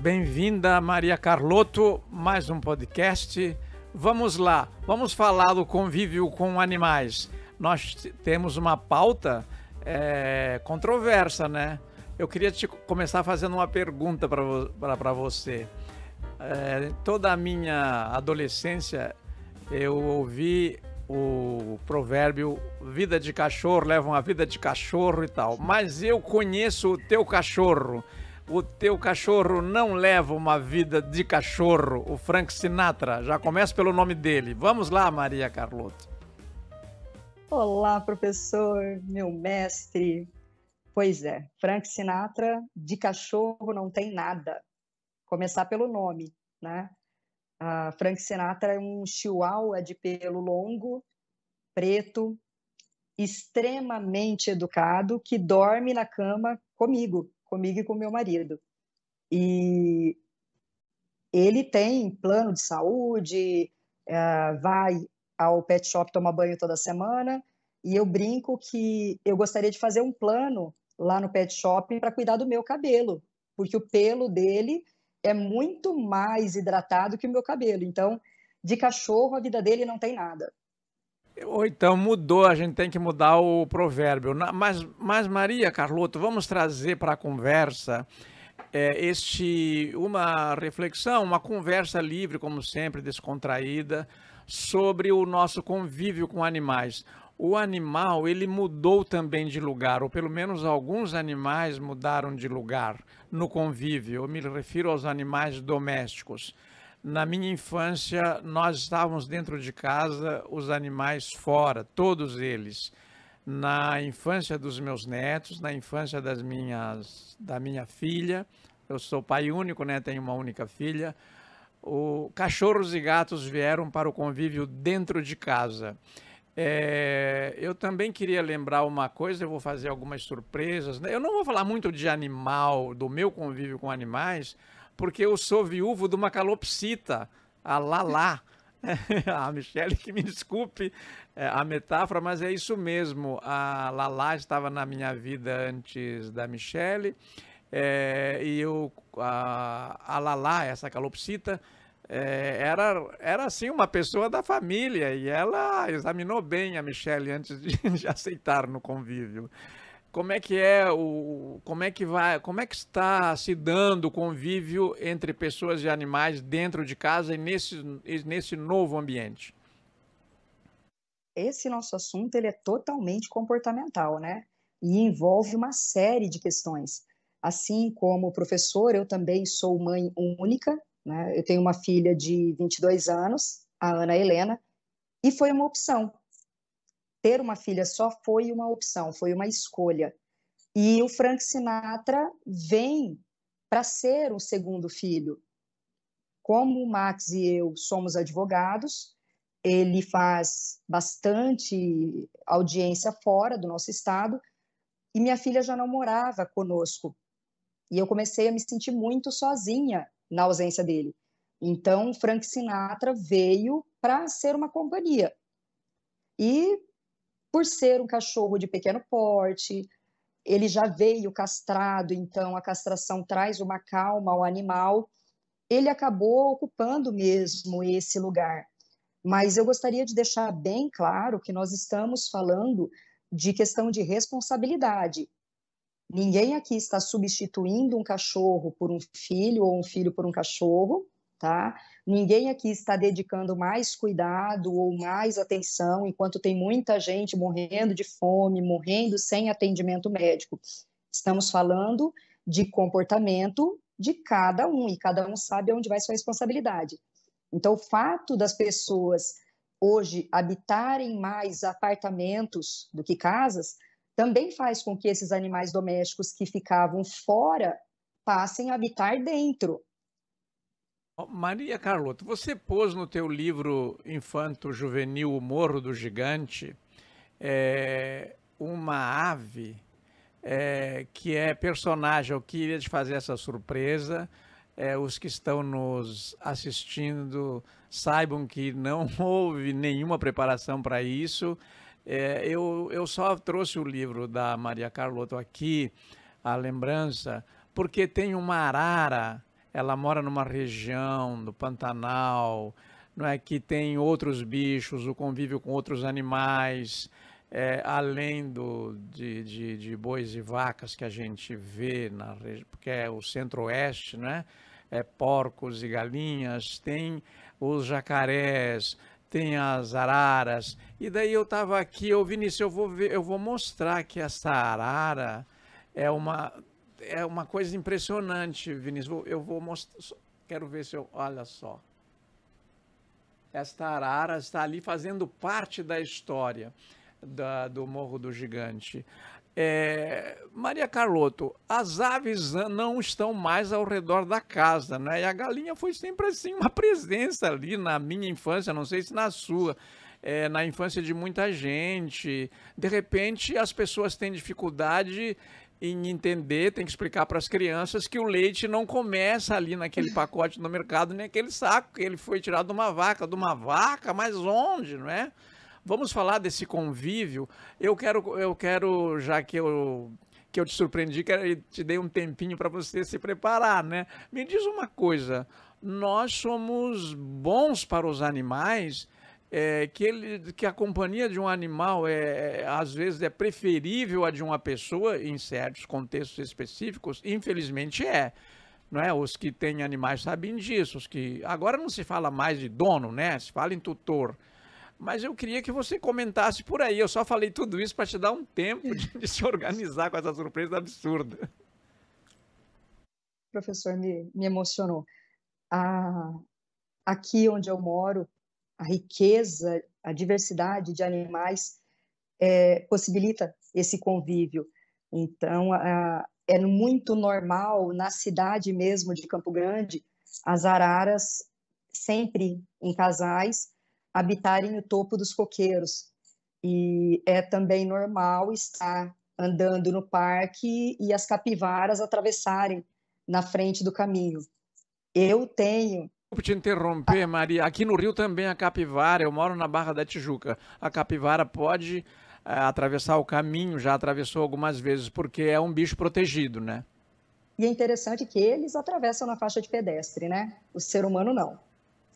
Bem-vinda, Maria Carlotto, mais um podcast. Vamos lá, vamos falar do convívio com animais. Nós temos uma pauta controversa, né? Eu queria começar fazendo uma pergunta para você. Toda a minha adolescência eu ouvi o provérbio vida de cachorro leva uma vida de cachorro e tal, mas eu conheço o teu cachorro. O teu cachorro não leva uma vida de cachorro, o Frank Sinatra. Já começa pelo nome dele. Vamos lá, Maria Carlotto. Olá, professor, meu mestre. Pois é, Frank Sinatra, de cachorro não tem nada. Começar pelo nome, né? Frank Sinatra é um chihuahua de pelo longo, preto, extremamente educado, que dorme na cama comigo e com meu marido. E ele tem plano de saúde, vai ao pet shop tomar banho toda semana, e eu brinco que eu gostaria de fazer um plano lá no pet shop para cuidar do meu cabelo, porque o pelo dele é muito mais hidratado que o meu cabelo. Então, de cachorro, a vida dele não tem nada. Ou então mudou, a gente tem que mudar o provérbio. Mas Maria Carlotto, vamos trazer para a conversa uma reflexão, uma conversa livre, como sempre, descontraída, sobre o nosso convívio com animais. O animal, ele mudou também de lugar, ou pelo menos alguns animais mudaram de lugar no convívio. Eu me refiro aos animais domésticos. Na minha infância, nós estávamos dentro de casa, os animais fora, todos eles. Na infância dos meus netos, na infância da minha filha, eu sou pai único, né? Tenho uma única filha. Cachorros e gatos vieram para o convívio dentro de casa. Eu também queria lembrar uma coisa, eu vou fazer algumas surpresas, né? Eu não vou falar muito de animal, do meu convívio com animais, porque eu sou viúvo de uma calopsita, a Lala. A Michele, que me desculpe a metáfora, mas é isso mesmo. A Lala estava na minha vida antes da Michele, a Lala, essa calopsita, era assim uma pessoa da família, e ela examinou bem a Michele antes de aceitar no convívio. Como é que como é que está se dando o convívio entre pessoas e animais dentro de casa e nesse novo ambiente? Esse nosso assunto ele é totalmente comportamental, né? E envolve uma série de questões. Assim como professor, eu também sou mãe única, né? Eu tenho uma filha de 22 anos, a Ana Helena, e foi uma opção. Ter uma filha só foi uma opção, foi uma escolha. E o Frank Sinatra vem para ser o segundo filho. Como o Max e eu somos advogados, ele faz bastante audiência fora do nosso estado, e minha filha já não morava conosco. E eu comecei a me sentir muito sozinha na ausência dele. Então, Frank Sinatra veio para ser uma companhia. E, por ser um cachorro de pequeno porte, ele já veio castrado, então a castração traz uma calma ao animal. Ele acabou ocupando mesmo esse lugar. Mas eu gostaria de deixar bem claro que nós estamos falando de questão de responsabilidade. Ninguém aqui está substituindo um cachorro por um filho ou um filho por um cachorro, tá? Ninguém aqui está dedicando mais cuidado ou mais atenção, enquanto tem muita gente morrendo de fome, morrendo sem atendimento médico. Estamos falando de comportamento de cada um, e cada um sabe onde vai sua responsabilidade. Então, o fato das pessoas hoje habitarem mais apartamentos do que casas também faz com que esses animais domésticos que ficavam fora passem a habitar dentro. Maria Carlotto, você pôs no teu livro infanto-juvenil O Morro do Gigante uma ave que é personagem. Eu queria te fazer essa surpresa. Os que estão nos assistindo saibam que não houve nenhuma preparação para isso. Eu só trouxe o livro da Maria Carlotto aqui, a lembrança, porque tem uma arara ela mora numa região do Pantanal, não é, que tem outros bichos, o convívio com outros animais, além de bois e vacas que a gente vê na região, porque é o centro-oeste, né? Porcos e galinhas, tem os jacarés, tem as araras. E daí eu estava aqui, Vinícius, eu vou mostrar que essa arara é uma coisa impressionante, Vinícius. Eu vou mostrar, quero ver se eu, olha só. Esta arara está ali fazendo parte da história do Morro do Gigante. Maria Carlotto, as aves não estão mais ao redor da casa, né? E a galinha foi sempre assim uma presença ali na minha infância, não sei se na sua, na infância de muita gente. De repente, as pessoas têm dificuldade em entender, tem que explicar para as crianças que o leite não começa ali naquele pacote no mercado, nem aquele saco, que ele foi tirado de uma vaca, mas onde, não é? Vamos falar desse convívio. Eu quero, já que eu te surpreendi, que te dei um tempinho para você se preparar, né? Me diz uma coisa, nós somos bons para os animais, que a companhia de um animal às vezes é preferível à de uma pessoa em certos contextos específicos, infelizmente não é? Os que têm animais sabem disso, agora não se fala mais de dono, né? Se fala em tutor. Mas eu queria que você comentasse por aí. Eu só falei tudo isso para te dar um tempo de se organizar com essa surpresa absurda. Professor, me emocionou. Aqui onde eu moro, a riqueza, a diversidade de animais possibilita esse convívio. Então, é muito normal, na cidade mesmo de Campo Grande, as araras, sempre em casais, habitarem o topo dos coqueiros. E é também normal estar andando no parque e as capivaras atravessarem na frente do caminho. Eu tenho... Desculpe te interromper, Maria. Aqui no Rio também a capivara, eu moro na Barra da Tijuca, a capivara pode atravessar o caminho, já atravessou algumas vezes, porque é um bicho protegido, né? E é interessante que eles atravessam na faixa de pedestre, né? O ser humano não.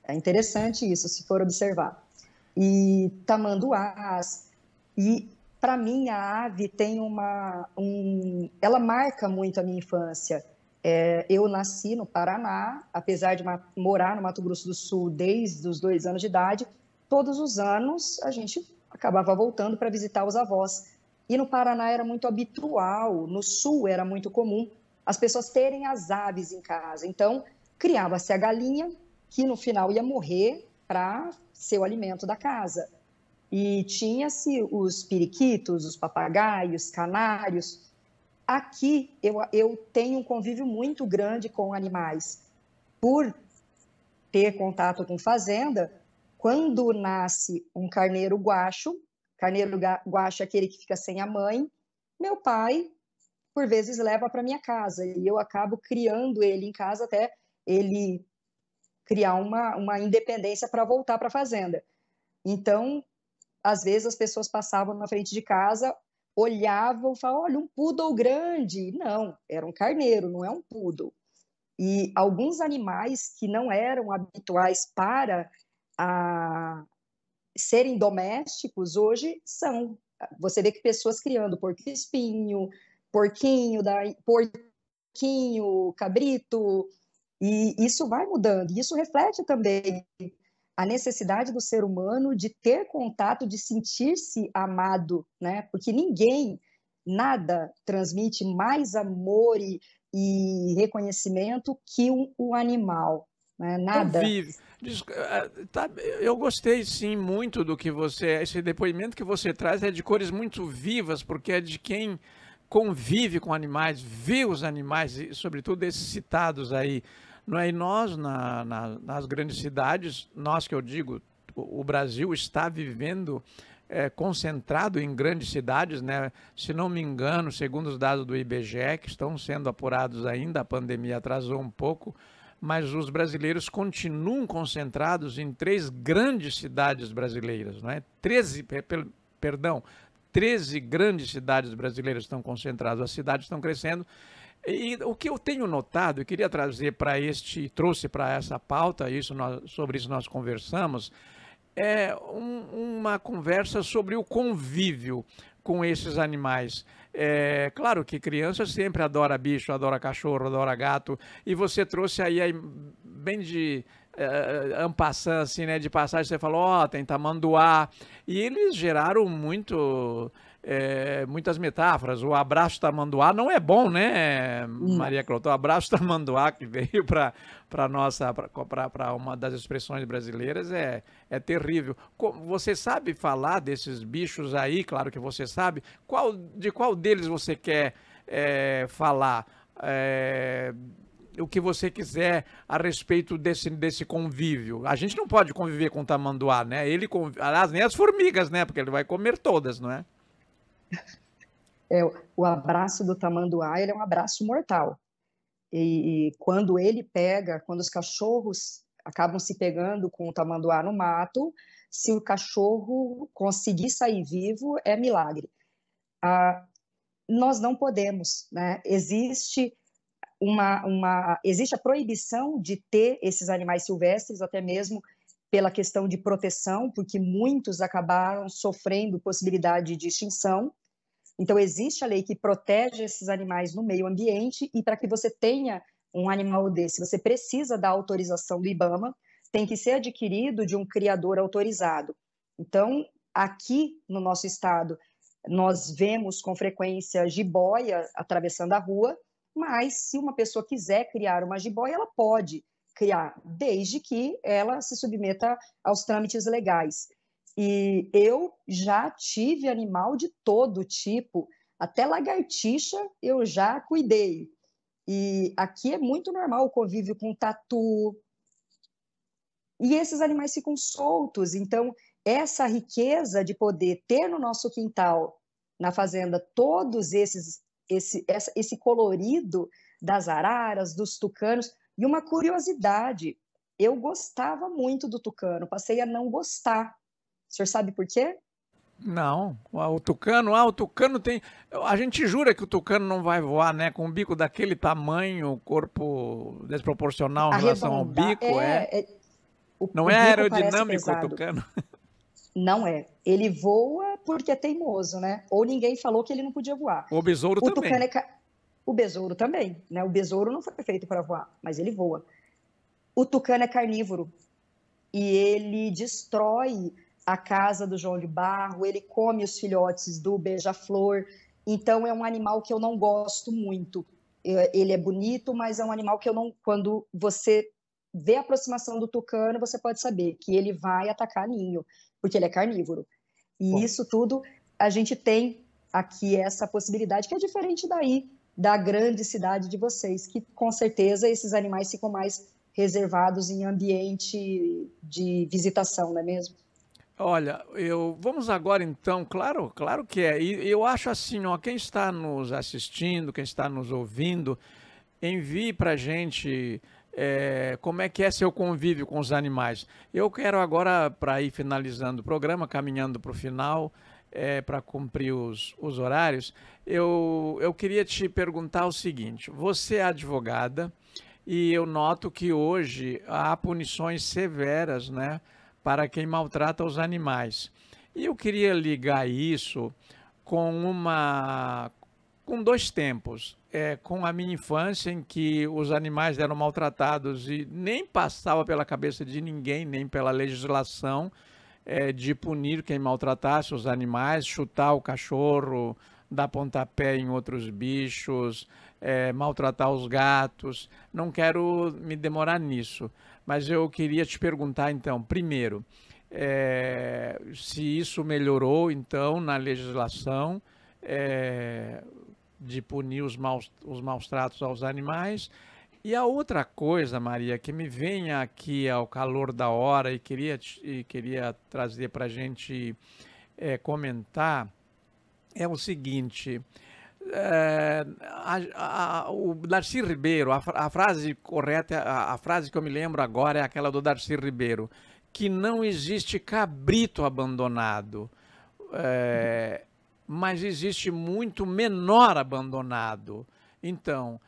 É interessante isso, se for observar. E tamanduás. E, para mim, a ave tem ela marca muito a minha infância. Eu nasci no Paraná, apesar de morar no Mato Grosso do Sul desde os 2 anos de idade, todos os anos a gente acabava voltando para visitar os avós. E no Paraná era muito habitual, no Sul era muito comum as pessoas terem as aves em casa. Então, criava-se a galinha, que no final ia morrer para ser o alimento da casa. E tinha-se os periquitos, os papagaios, canários. Aqui eu tenho um convívio muito grande com animais. Por ter contato com fazenda, quando nasce um carneiro guacho é aquele que fica sem a mãe, meu pai, por vezes, leva para minha casa. E eu acabo criando ele em casa até ele criar uma independência para voltar para a fazenda. Então, às vezes as pessoas passavam na frente de casa, olhavam e falavam, olha, um poodle grande. Não, era um carneiro, não é um poodle. E alguns animais que não eram habituais para serem domésticos, hoje são. Você vê que pessoas criando porco-espinho, porquinho, cabrito, e isso vai mudando. E isso reflete também a necessidade do ser humano de ter contato, de sentir-se amado, né? Porque nada transmite mais amor e reconhecimento que um animal, né? Nada. Eu gostei sim muito do que esse depoimento que você traz é de cores muito vivas, porque é de quem convive com animais, vê os animais, e sobretudo esses citados aí. Não é? E nós, nas grandes cidades, nós que eu digo, o Brasil está vivendo concentrado em grandes cidades, né? Se não me engano, segundo os dados do IBGE, que estão sendo apurados ainda, a pandemia atrasou um pouco, mas os brasileiros continuam concentrados em 3 grandes cidades brasileiras, não é? 13 grandes cidades brasileiras estão concentradas, as cidades estão crescendo. E o que eu tenho notado, eu queria trazer para trouxe para essa pauta, sobre isso nós conversamos, é uma conversa sobre o convívio com esses animais. É claro que criança sempre adora bicho, adora cachorro, adora gato, e você trouxe aí bem de en passant, assim, né, de passagem, você falou, ó, tem tamanduá, e eles geraram muitas metáforas. O abraço tamanduá não é bom, né, Não. Maria Cloto? O abraço tamanduá que veio para uma das expressões brasileiras é terrível. Você sabe falar desses bichos aí? Claro que você sabe. De qual deles você quer falar? O que você quiser a respeito desse convívio. A gente não pode conviver com o tamanduá, né? Aliás, nem as formigas, né? Porque ele vai comer todas, não é? O abraço do tamanduá, ele é um abraço mortal. E quando os cachorros acabam se pegando com o tamanduá no mato, se o cachorro conseguir sair vivo, é milagre. Nós não podemos, né? Existe a proibição de ter esses animais silvestres, até mesmo pela questão de proteção, porque muitos acabaram sofrendo possibilidade de extinção. Então, existe a lei que protege esses animais no meio ambiente, e para que você tenha um animal desse, você precisa da autorização do IBAMA, tem que ser adquirido de um criador autorizado. Então, aqui no nosso estado, nós vemos com frequência jiboia atravessando a rua, mas se uma pessoa quiser criar uma jiboia, ela pode criar, desde que ela se submeta aos trâmites legais. E eu já tive animal de todo tipo, até lagartixa eu já cuidei. E aqui é muito normal o convívio com tatu. E esses animais ficam soltos. Então, essa riqueza de poder ter no nosso quintal, na fazenda, todos esse colorido das araras, dos tucanos. E uma curiosidade, eu gostava muito do tucano, passei a não gostar. O senhor sabe por quê? Não, o tucano tem. A gente jura que o tucano não vai voar, né? Com um bico daquele tamanho, o corpo desproporcional em relação ao Arredondar, bico, não o é bico parece aerodinâmico o pesado. tucano. Não é. Ele voa porque é teimoso, né? Ou ninguém falou que ele não podia voar. O besouro O também. tucano o besouro também, né? O besouro não foi feito para voar, mas ele voa. O tucano é carnívoro e ele destrói a casa do João de Barro, ele come os filhotes do beija-flor. Então é um animal que eu não gosto muito. Ele é bonito, mas é um animal que eu não. Quando você vê a aproximação do tucano, você pode saber que ele vai atacar ninho, porque ele é carnívoro. E Bom, isso tudo a gente tem aqui essa possibilidade que é diferente daí da grande cidade de vocês, que com certeza esses animais ficam mais reservados em ambiente de visitação, não é mesmo? olha, vamos agora então, claro que é. E eu acho assim, ó, quem está nos assistindo, quem está nos ouvindo, envie para a gente como é que é seu convívio com os animais. Eu quero agora, para ir finalizando o programa, caminhando para o final, para cumprir os horários, eu queria te perguntar o seguinte: você é advogada e eu noto que hoje há punições severas, né, para quem maltrata os animais. E eu queria ligar isso com com dois tempos. Com a minha infância, em que os animais eram maltratados e nem passava pela cabeça de ninguém, nem pela legislação, de punir quem maltratasse os animais, chutar o cachorro, dar pontapé em outros bichos, maltratar os gatos. Não quero me demorar nisso, mas eu queria te perguntar então, primeiro, se isso melhorou então na legislação, de punir os maus tratos aos animais. E a outra coisa, Maria, que me vem aqui ao calor da hora e queria trazer para a gente comentar, é o seguinte: o Darcy Ribeiro, a frase correta, a frase que eu me lembro agora é aquela do Darcy Ribeiro, que não existe cabrito abandonado, mas existe muito menor abandonado. Então,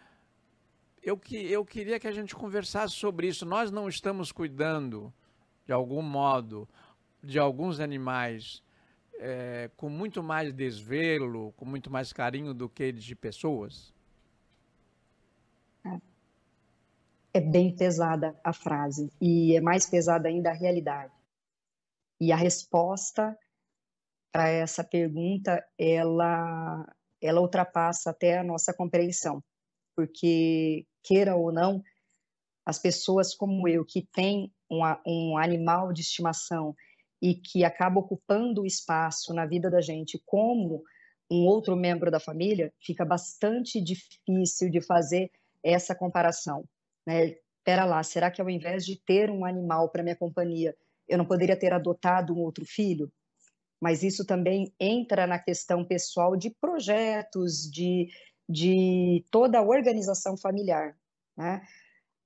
eu queria que a gente conversasse sobre isso. Nós não estamos cuidando, de algum modo, de alguns animais com muito mais desvelo, com muito mais carinho do que de pessoas? É bem pesada a frase, e é mais pesada ainda a realidade. E a resposta para essa pergunta, ela ultrapassa até a nossa compreensão, porque, queira ou não, as pessoas como eu, que têm um animal de estimação e que acaba ocupando o espaço na vida da gente como um outro membro da família, fica bastante difícil de fazer essa comparação, né? Espera lá, será que ao invés de ter um animal para minha companhia, eu não poderia ter adotado um outro filho? Mas isso também entra na questão pessoal de projetos, de toda a organização familiar, né?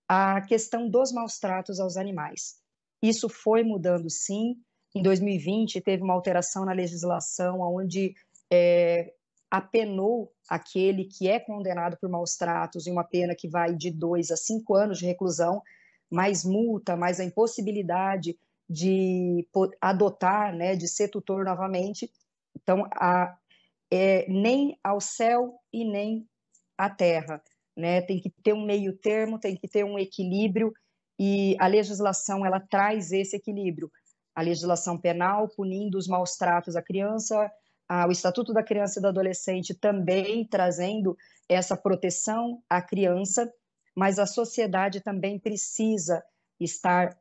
A questão dos maus tratos aos animais. Isso foi mudando, sim. Em 2020, teve uma alteração na legislação onde apenou aquele que é condenado por maus tratos em uma pena que vai de 2 a 5 anos de reclusão, mais multa, mais a impossibilidade de adotar, né, de ser tutor novamente. Então, nem ao céu e nem à terra, né? Tem que ter um meio termo, tem que ter um equilíbrio, e a legislação ela traz esse equilíbrio. A legislação penal punindo os maus tratos à criança, o Estatuto da Criança e do Adolescente também trazendo essa proteção à criança, mas a sociedade também precisa estar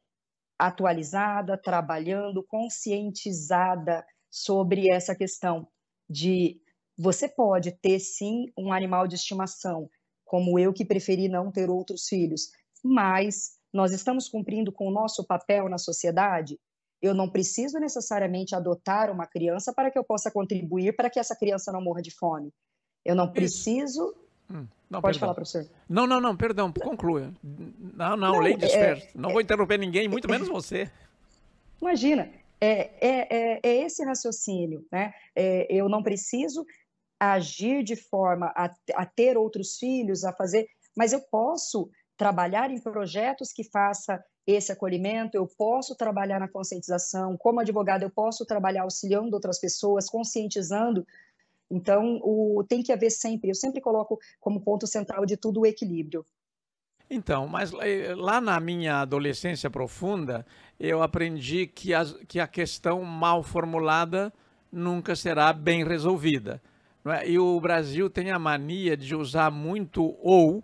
atualizada, trabalhando, conscientizada sobre essa questão de você pode ter sim um animal de estimação, como eu que preferi não ter outros filhos, mas nós estamos cumprindo com o nosso papel na sociedade. Eu não preciso necessariamente adotar uma criança para que eu possa contribuir para que essa criança não morra de fome. Eu não Isso. preciso. Não, Pode perdão. falar, professor. Não, perdão, conclua. Não, lei dispersa. Não vou interromper ninguém, muito menos você. Imagina, é esse raciocínio, né? Eu não preciso agir de forma a ter outros filhos, a fazer, mas eu posso trabalhar em projetos que faça esse acolhimento, eu posso trabalhar na conscientização, como advogada eu posso trabalhar auxiliando outras pessoas, conscientizando. Então, tem que haver sempre, eu sempre coloco como ponto central de tudo o equilíbrio. Então, mas lá na minha adolescência profunda, eu aprendi que a questão mal formulada nunca será bem resolvida. Não é? E o Brasil tem a mania de usar muito ou,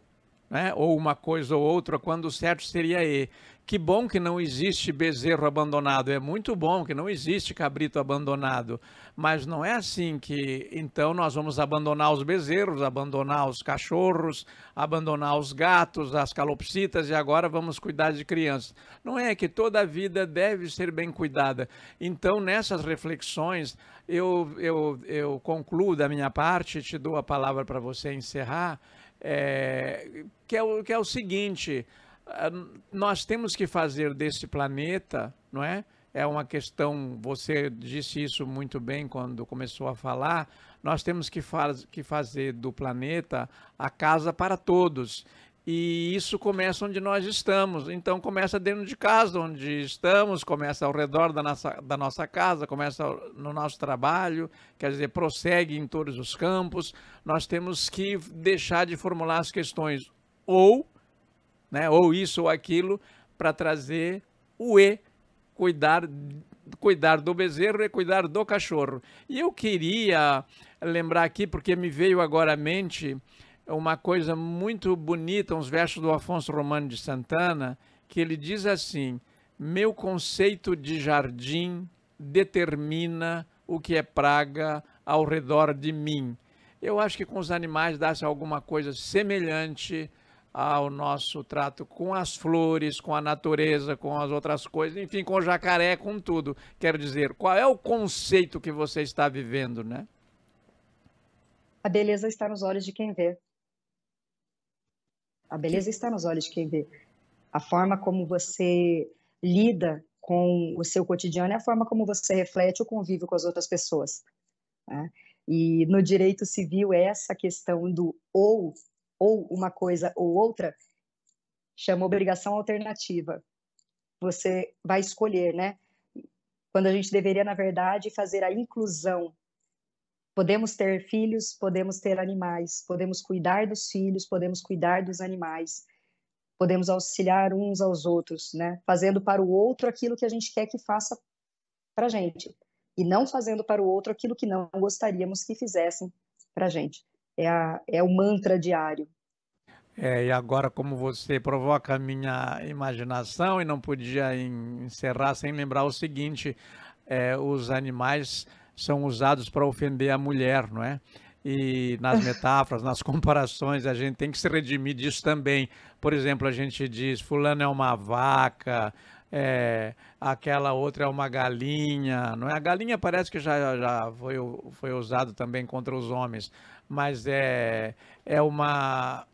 né? Ou uma coisa ou outra, quando o certo seria e. Que bom que não existe bezerro abandonado, é muito bom que não existe cabrito abandonado, mas não é assim que então nós vamos abandonar os bezerros, abandonar os cachorros, abandonar os gatos, as calopsitas e agora vamos cuidar de crianças. Não é que toda a vida deve ser bem cuidada. Então, nessas reflexões, eu concluo da minha parte, te dou a palavra para você encerrar, que é o seguinte: nós temos que fazer desse planeta, não é? É uma questão, você disse isso muito bem quando começou a falar, nós temos que fazer do planeta a casa para todos. E isso começa onde nós estamos. Então começa dentro de casa, onde estamos, começa ao redor da nossa casa, começa no nosso trabalho, quer dizer, prossegue em todos os campos. Nós temos que deixar de formular as questões ou, né, ou isso ou aquilo, para trazer o e, cuidar do bezerro e cuidar do cachorro. E eu queria lembrar aqui, porque me veio agora à mente uma coisa muito bonita, uns versos do Afonso Romano de Santana, que ele diz assim: meu conceito de jardim determina o que é praga ao redor de mim. Eu acho que com os animais dá-se alguma coisa semelhante ao nosso trato com as flores, com a natureza, com as outras coisas, enfim, com o jacaré, com tudo. Quero dizer, qual é o conceito que você está vivendo, né? A beleza está nos olhos de quem vê. A beleza está nos olhos de quem vê. A forma como você lida com o seu cotidiano é a forma como você reflete o convívio com as outras pessoas, né? E no direito civil, essa questão do ou ou uma coisa ou outra, chama obrigação alternativa. Você vai escolher, né? Quando a gente deveria, na verdade, fazer a inclusão. Podemos ter filhos, podemos ter animais, podemos cuidar dos filhos, podemos cuidar dos animais, podemos auxiliar uns aos outros, né? Fazendo para o outro aquilo que a gente quer que faça para a gente, e não fazendo para o outro aquilo que não gostaríamos que fizessem para a gente. É o mantra diário. E agora, como você provoca a minha imaginação, e não podia encerrar sem lembrar o seguinte: os animais são usados para ofender a mulher, não é? E nas metáforas, nas comparações, a gente tem que se redimir disso também. Por exemplo, a gente diz: Fulano é uma vaca, aquela outra é uma galinha, não é? A galinha parece que já foi usado também contra os homens, mas é uma.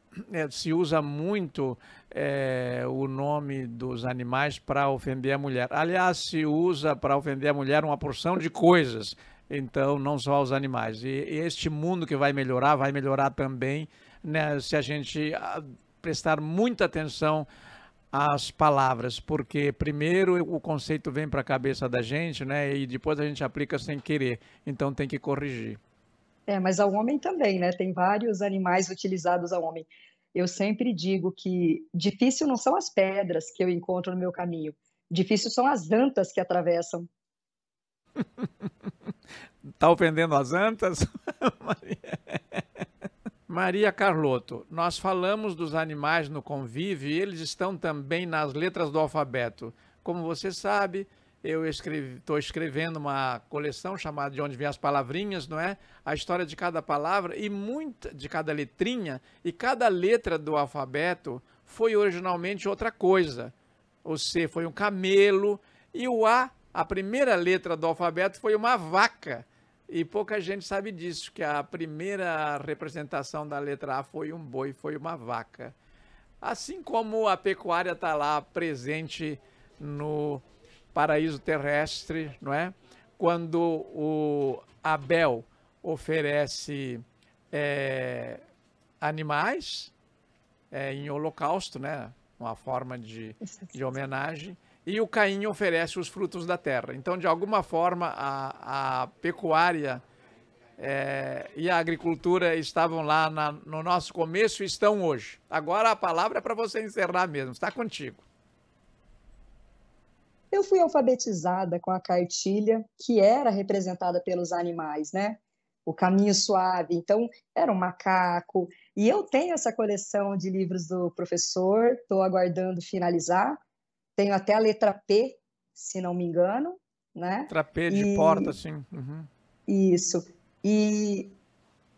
Se usa muito o nome dos animais para ofender a mulher. Aliás, se usa para ofender a mulher uma porção de coisas, então não só os animais. E este mundo que vai melhorar também, né, se a gente prestar muita atenção às palavras, porque primeiro o conceito vem para a cabeça da gente, né, e depois a gente aplica sem querer, então tem que corrigir. Mas ao homem também, né? Tem vários animais utilizados ao homem. Eu sempre digo que difícil não são as pedras que eu encontro no meu caminho, difícil são as antas que atravessam. Tá ofendendo as antas? Maria Carlotto, nós falamos dos animais no convívio e eles estão também nas letras do alfabeto. Como você sabe, eu estou escrevendo uma coleção chamada De Onde Vêm as Palavrinhas, não é? A história de cada palavra e de cada letrinha, e cada letra do alfabeto foi originalmente outra coisa. O C foi um camelo e o A primeira letra do alfabeto foi uma vaca. E pouca gente sabe disso, que a primeira representação da letra A foi um boi, foi uma vaca. Assim como a pecuária está lá presente no paraíso terrestre, não é? Quando o Abel oferece animais em holocausto, né? Uma forma de homenagem, e o Caim oferece os frutos da terra. Então, de alguma forma, a pecuária e a agricultura estavam lá no nosso começo e estão hoje. Agora a palavra é para você encerrar mesmo, está contigo. Eu fui alfabetizada com a cartilha que era representada pelos animais, né? O caminho suave, então era um macaco. E eu tenho essa coleção de livros do professor, estou aguardando finalizar. Tenho até a letra P, se não me engano, né? Letra P de porta, sim. Uhum. Isso. E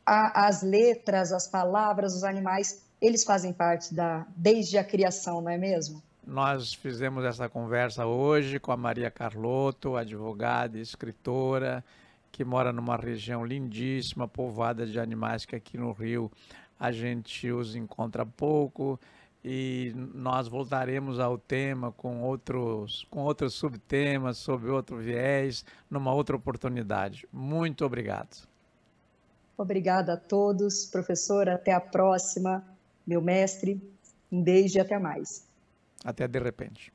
as letras, as palavras, os animais, eles fazem parte desde a criação, não é mesmo? Nós fizemos essa conversa hoje com a Maria Carlotto, advogada e escritora, que mora numa região lindíssima, povoada de animais, que aqui no Rio a gente os encontra pouco, e nós voltaremos ao tema com outros subtemas, sob outro viés, numa outra oportunidade. Muito obrigado. Obrigada a todos, professor, até a próxima, meu mestre, um beijo e até mais. Até de repente.